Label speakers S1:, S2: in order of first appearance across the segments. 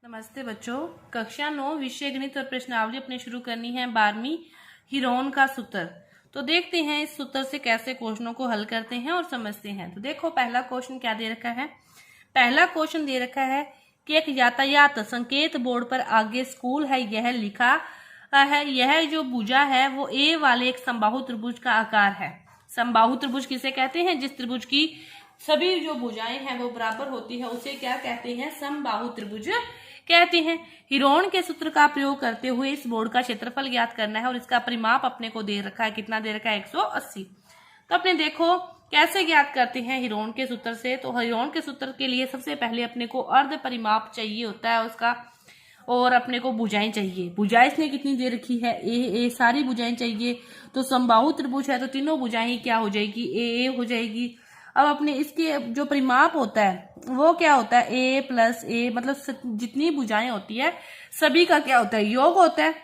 S1: नमस्ते बच्चों। कक्षा 9 विषय गणित और प्रश्नावली अपने शुरू करनी है 12वीं हीरोन का सूत्र। तो देखते हैं इस सूत्र से कैसे क्वेश्चनों को हल करते हैं और समझते हैं। तो देखो पहला क्वेश्चन क्या दे रखा है। पहला क्वेश्चन दे रखा है कि एक यातायात संकेत बोर्ड पर आगे स्कूल है यह लिखा है। यह जो भुजा है वो ए वाले एक समबाहु त्रिभुज का आकार है। समबाहु त्रिभुज किसे कहते हैं? जिस त्रिभुज की सभी जो भुजाएं हैं वो बराबर होती है उसे क्या कहते हैं? समबाहु त्रिभुज कहते हैं। हीरोन के सूत्र का प्रयोग करते हुए इस बोर्ड का क्षेत्रफल ज्ञात करना है और इसका परिमाप अपने को दे रखा है। कितना दे रखा है? 180। तो अपने देखो कैसे ज्ञात करते हैं हीरोन के सूत्र से। तो हीरोन के सूत्र के लिए सबसे पहले अपने को अर्ध परिमाप चाहिए होता है उसका, और अपने को भुजाएं चाहिए। भुजाएं इसने कितनी दे रखी है? ए सारी भुजाएं चाहिए। तो समबाहु त्रिभुज है तो तीनों भुजाएं क्या हो जाएगी? ए हो जाएगी। अब अपने इसके जो परिमाप होता है वो क्या होता है? ए प्लस ए, मतलब जितनी भुजाएं होती है सभी का क्या होता है? योग होता है।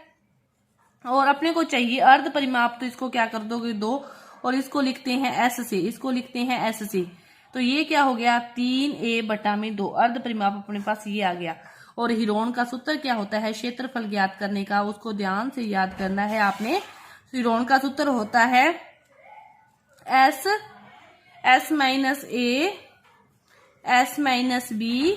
S1: और अपने को चाहिए अर्ध परिमाप, तो इसको क्या कर दोगे? 2, और इसको लिखते हैं एस से, इसको लिखते हैं एस से। तो ये क्या हो गया? 3a/2 अर्ध परिमाप अपने पास ये आ गया। और हीरोन का सूत्र क्या होता है? क्षेत्रफल ज्ञात करने का, उसको ध्यान से याद करना है आपने। हीरोन का सूत्र होता है S minus A, S minus B,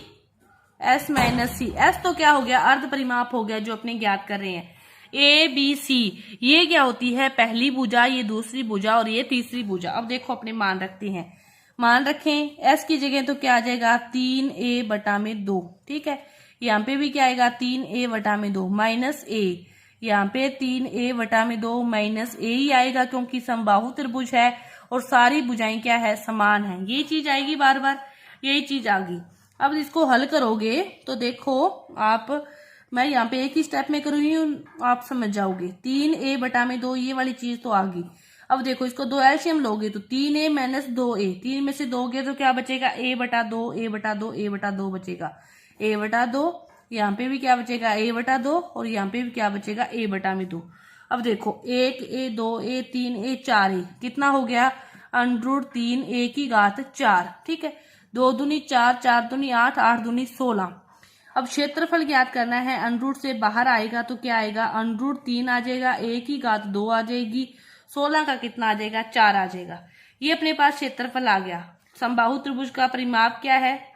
S1: S minus C. S तो क्या हो गया? अर्ध परिमाप हो गया जो अपने ज्ञात कर रहे हैं। ए बी सी ये क्या होती है? पहली भुजा, ये दूसरी भुजा और ये तीसरी भुजा। अब देखो अपने मान रखते हैं। मान रखें एस की जगह तो क्या आ जाएगा? 3a/2। ठीक है। यहाँ पे भी क्या आएगा? 3a/2 माइनस ए। यहाँ पे 3a/2 माइनस ए ही आएगा क्योंकि समबाहु त्रिभुज है और सारी भुजाएं क्या है? समान है। ये चीज आएगी बार बार, यही चीज आ गई। अब इसको हल करोगे तो देखो आप, मैं यहाँ पे एक ही स्टेप में करूंगी, आप समझ जाओगे। 3a/2 ये वाली चीज तो आ गई। अब देखो इसको 2 एलसीएम लोगे तो 3a माइनस 2a, 3 में से 2 गए तो क्या बचेगा? a/2, a/2, a/2 बचेगा। a/2 यहाँ पे भी क्या बचेगा? a/2 और यहाँ पे भी क्या बचेगा? a/2। अब देखो 1a, 2a, 3a, 4a कितना हो गया? √3a की घात 4। ठीक है। 2 दूनी 4, 4 दूनी 8, 8 दूनी 16। अब क्षेत्रफल ज्ञात करना है। √ से बाहर आएगा तो क्या आएगा? √3 आ जाएगा, a की घात 2 आ जाएगी, 16 का कितना आ जाएगा? 4 आ जाएगा। ये अपने पास क्षेत्रफल आ गया। समबाहु त्रिभुज का परिमाप क्या है?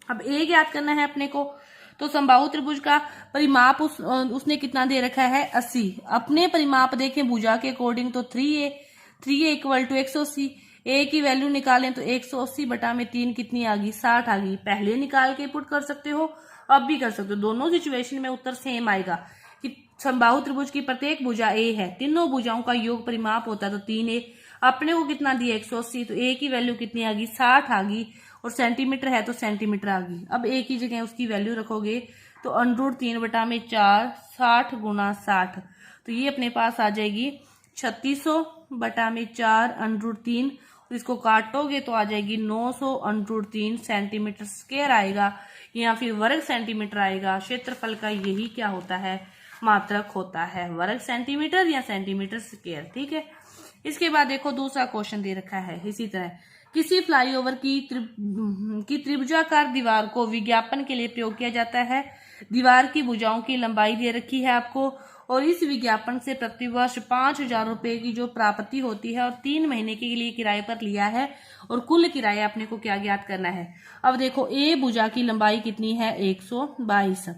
S1: अब a ज्ञात करना है अपने को। तो समबाहु त्रिभुज का परिमाप उसने कितना दे रखा है? 80। अपने परिमाप देखें भुजा के अकॉर्डिंग तो 3a इक्वल टू 180। a की वैल्यू निकालें तो 180/3 कितनी आ गई? 60 आ गई। पहले निकाल के पुट कर सकते हो, अब भी कर सकते हो। दोनों सिचुएशन में उत्तर सेम आएगा कि समबाहु त्रिभुज की प्रत्येक भुजा a है, तीनों भुजाओं का योग परिमाप होता है तो 3a। अपने को कितना दिया? 180। तो a की वैल्यू कितनी आ गई? 60 आ गई। और सेंटीमीटर है तो सेंटीमीटर आ गई। अब a की जगह उसकी वैल्यू रखोगे तो √3/4, 60 गुना 60, तो ये अपने पास आ जाएगी 3600/4 √3। इसको काटोगे तो आ जाएगी 900 √3 सेंटीमीटर स्क्वायर आएगा, या फिर वर्ग सेंटीमीटर आएगा। क्षेत्रफल का यही क्या होता है? मात्रक होता है, वर्ग सेंटीमीटर या सेंटीमीटर स्क्वायर। ठीक है। इसके बाद देखो दूसरा क्वेश्चन दे रखा है इसी तरह। किसी फ्लाईओवर की त्रिभुजाकार दीवार को विज्ञापन के लिए प्रयोग किया जाता है। दीवार की भुजाओं की लंबाई दे रखी है आपको, और इस विज्ञापन से प्रतिवर्ष 5,000 रुपए की जो प्राप्ति होती है और 3 महीने के लिए किराए पर लिया है, और कुल किराया अपने को क्या ज्ञात करना है। अब देखो ए भुजा की लंबाई कितनी है? 122।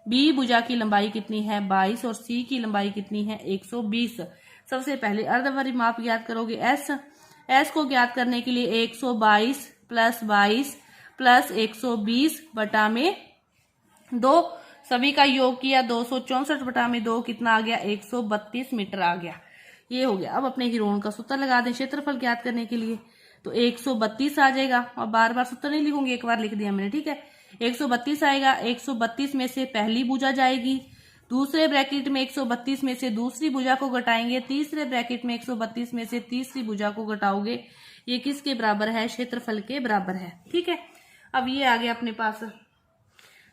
S1: बी भुजा की लंबाई कितनी है? 22। और सी की लंबाई कितनी है? 120। सबसे पहले अर्ध परिमाप ज्ञात करोगे एस को ज्ञात करने के लिए 122 + 22 + 120/2 सभी का योग किया। 264/2 कितना आ गया? 132 मीटर आ गया। ये हो गया। अब अपने हीरोन का सूत्र लगा दें क्षेत्रफल ज्ञात करने के लिए। तो 132 आ जाएगा, और बार बार सूत्र नहीं लिखूंगी, एक बार लिख दिया मैंने। ठीक है। 132 आएगा। 132 में से पहली भुजा जाएगी, दूसरे ब्रैकेट में 132 में से दूसरी भुजा को घटाएंगे, तीसरे ब्रैकेट में 132 में से तीसरी भुजा को घटाओगे। ये किसके बराबर है? क्षेत्रफल के बराबर है। ठीक है। अब ये आ गया अपने पास,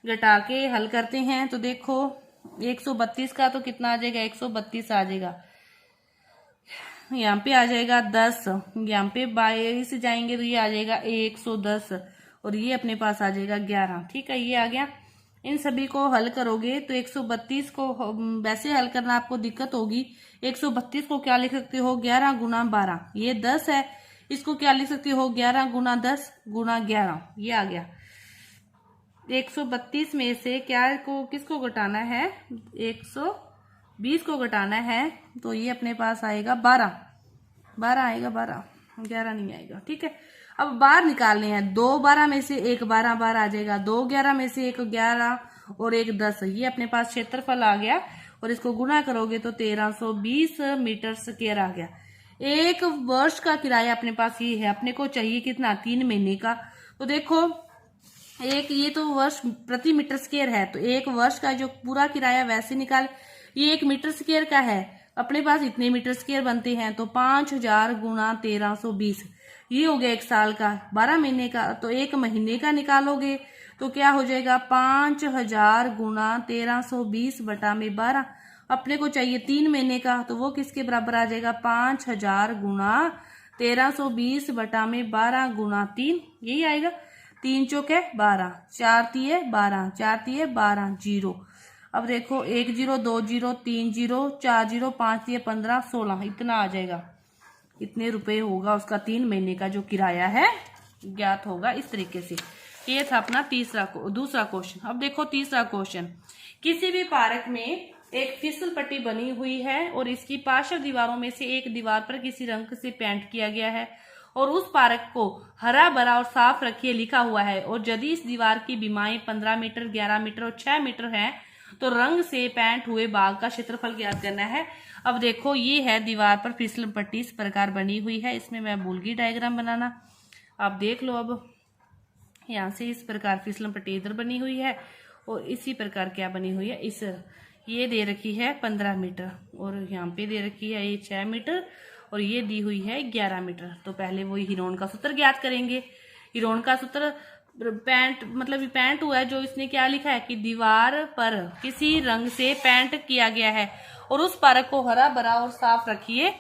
S1: घटा के हल करते हैं। तो देखो 132 का तो कितना आ जाएगा? 132 आ जाएगा। यहाँ पे आ जाएगा 10, यहाँ पे 22 जाएंगे तो ये आ जाएगा 110, और ये अपने पास आ जाएगा 11। ठीक है। ये आ गया। इन सभी को हल करोगे तो 132 को वैसे हल करना आपको दिक्कत होगी। 132 को क्या लिख सकते हो 11 गुना 12, ये 10 है। इसको क्या लिख सकते हो 11 गुना 10 गुना 11, ये आ गया। 132 में से क्या को किसको घटाना है 120 को घटाना है, तो ये अपने पास आएगा 12 आएगा, 11 नहीं आएगा। ठीक है, अब बार निकालने हैं। 2 12 में से एक 12 बार आ जाएगा, 2 11 में से एक 11 और एक 10, ये अपने पास क्षेत्रफल आ गया। और इसको गुना करोगे तो 1320 मीटर स्क्वायर आ गया। एक वर्ष का किराया अपने पास ये है, अपने को चाहिए कितना 3 महीने का। तो देखो एक ये तो वर्ष प्रति मीटर स्क्वायर है, तो एक वर्ष का जो पूरा किराया वैसे निकाल, ये 1 मीटर स्क्वायर का है, अपने पास इतने मीटर स्क्वायर बनते हैं, तो 5000 गुना 1320, ये हो गया 1 साल का। 12 महीने का, तो 1 महीने का निकालोगे तो क्या हो जाएगा 5000 गुना 1320 बटा में 12। अपने को चाहिए 3 महीने का, तो वो किसके बराबर आ जाएगा 5000 गुना 1320 बटा में 12 गुना 3, यही आएगा। 3 चौके 12, 4 तिये 12, 4 तिये 12, 0। अब देखो 1 0 2 0 3 0 4 0 5 तिये 15 16, इतना आ जाएगा। इतने रुपए होगा उसका 3 महीने का जो किराया है, ज्ञात होगा इस तरीके से। ये था अपना दूसरा क्वेश्चन। अब देखो तीसरा क्वेश्चन। किसी भी पार्क में एक फिसल पट्टी बनी हुई है और इसकी पार्श्व दीवारों में से एक दीवार पर किसी रंग से पेंट किया गया है और उस पार्क को हरा भरा और साफ रखिए लिखा हुआ है, और यदि इस दीवार की बीमाएं 15 मीटर 11 मीटर और 6 मीटर है तो रंग से पेंट हुए बाग का क्षेत्रफल ज्ञात करना है। अब देखो ये है दीवार पर फिसल पट्टी इस प्रकार बनी हुई है, इसमें मैं भूल गई डायग्राम बनाना, आप देख लो। अब यहाँ से इस प्रकार फिसल पट्टी इधर बनी हुई है और इसी प्रकार क्या बनी हुई है, इस ये दे रखी है 15 मीटर और यहाँ पे दे रखी है ये 6 मीटर और ये दी हुई है 11 मीटर। तो पहले वो हीरोन का सूत्र ज्ञात करेंगे। हीरोन का सूत्र पेंट मतलब पेंट हुआ है, जो इसने क्या लिखा है कि दीवार पर किसी रंग से पेंट किया गया है और उस पार्क को हरा भरा और साफ रखिए,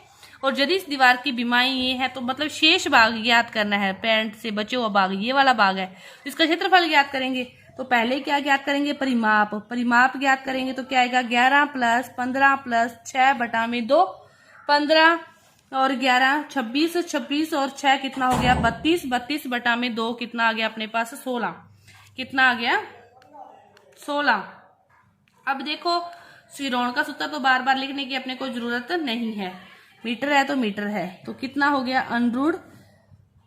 S1: और यदि इस दीवार की बीमारी ये है तो मतलब शेष भाग ज्ञात करना है, पेंट से बचे हुआ भाग ये वाला भाग है, इसका क्षेत्रफल ज्ञात करेंगे। तो पहले क्या ज्ञात करेंगे परिमाप ज्ञात करेंगे। तो क्या आएगा 11 प्लस 15 प्लस 6 बटा में 2, 15 और 11 26, 26 और 6 कितना हो गया 32, 32 बटा में 2 कितना आ गया अपने पास 16, कितना आ गया 16। अब देखो हीरोन का सूत्र तो बार बार लिखने की अपने को जरूरत नहीं है, मीटर है तो मीटर है। तो कितना हो गया अंडरूट,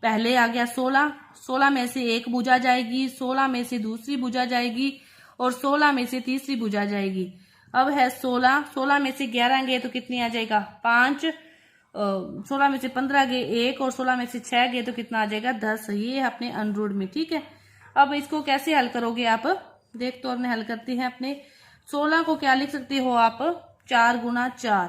S1: पहले आ गया 16, 16 में से एक भुजा जाएगी, 16 में से दूसरी भुजा जाएगी और 16 में से तीसरी भुजा जाएगी। अब है 16, 16 में से 11 गए तो कितनी आ जाएगा 5, 16 में से 15 गए 1 और 16 में से 6 गए तो कितना आ जाएगा 10, ये है अपने अंडरूट में। ठीक है, अब इसको कैसे हल करोगे आप, देख तो हल करते हैं। अपने 16 को क्या लिख सकते हो आप 4 गुना 4,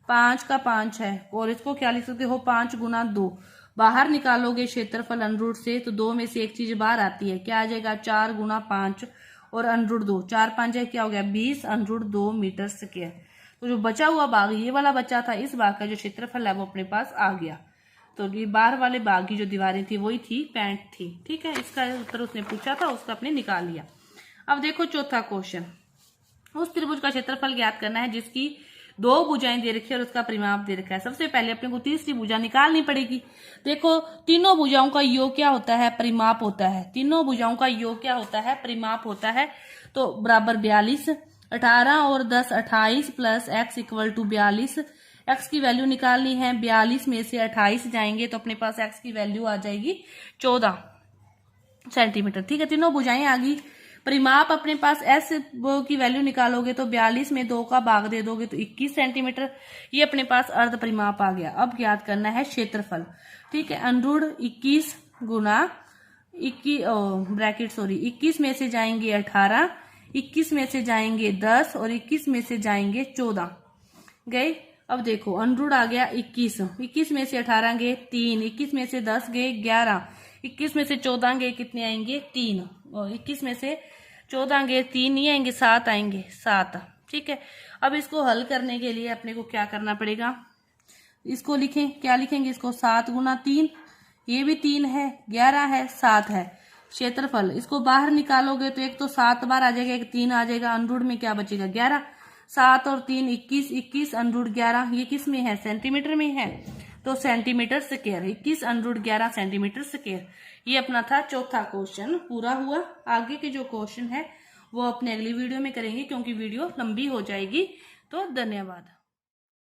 S1: 5 का 5 है, और इसको क्या लिख सकते हो 5 गुना 2। बाहर निकालोगे क्षेत्रफल अंडरूट से तो 2 में से एक चीज बाहर आती है, क्या आ जाएगा 4 गुना 5 और अंडरूट 2, 4 5 है क्या हो गया 20 अंडरूट 2 मीटर स्क्वायर। तो जो बचा हुआ भाग ये वाला बचा था, इस भाग का जो क्षेत्रफल है वो अपने पास आ गया। तो ये बाहर वाले भाग की जो दीवारें थी वही थी पेंट थी। ठीक है, इसका उत्तर उसने पूछा था, उसका अपने निकाल लिया। अब देखो चौथा क्वेश्चन, उस त्रिभुज का क्षेत्रफल ज्ञात करना है जिसकी 2 भुजाएं दे रखी है और उसका परिमाप दे रखा है। सबसे पहले अपने को तीसरी भुजा निकालनी पड़ेगी। देखो तीनों भुजाओं का योग क्या होता है परिमाप होता है, तीनों भुजाओं का योग क्या होता है परिमाप होता है। तो बराबर 42, 18 और 10 28 plus x equal to 42। x की वैल्यू निकालनी है, 42 में से 28 जाएंगे तो अपने पास x की वैल्यू आ जाएगी 14 सेंटीमीटर। ठीक है, तीनों भुजाएं आ गई। परिमाप अपने पास s की वैल्यू निकालोगे तो 42 में 2 का भाग दे दोगे तो 21 सेंटीमीटर, ये अपने पास अर्ध परिमाप आ गया। अब ज्ञात करना है क्षेत्रफल। ठीक है, अंडरूट 21 गुना 21 में से जाएंगे 18, 21 में से जाएंगे 10 और 21 में से जाएंगे 14 गए। अब देखो अंडरूट आ गया 21, 21 में से 18 गए 3, 21 में से 10 गए 11, 21 में से 14 गए कितने आएंगे 3, और 21 में से 14 गए 3 नहीं आएंगे 7 आएंगे 7। ठीक है, अब इसको हल करने के लिए अपने को क्या करना पड़ेगा, इसको लिखें, क्या लिखेंगे इसको 7 गुना 3, ये भी 3 है 11 है 7 है, क्षेत्रफल, इसको बाहर निकालोगे तो एक तो 7 बार आ जाएगा, एक 3 आ जाएगा, अंडरूट में क्या बचेगा 11, 7 और 3 21, 21 अंडरूट 11, ये किस में है सेंटीमीटर में है, तो centimetre square, 21 under root 11 centimetre square. ये अपना था चौथा क्वेश्चन पूरा हुआ। आगे के जो क्वेश्चन है वो अपने अगली वीडियो में करेंगे क्योंकि वीडियो लंबी हो जाएगी। तो धन्यवाद।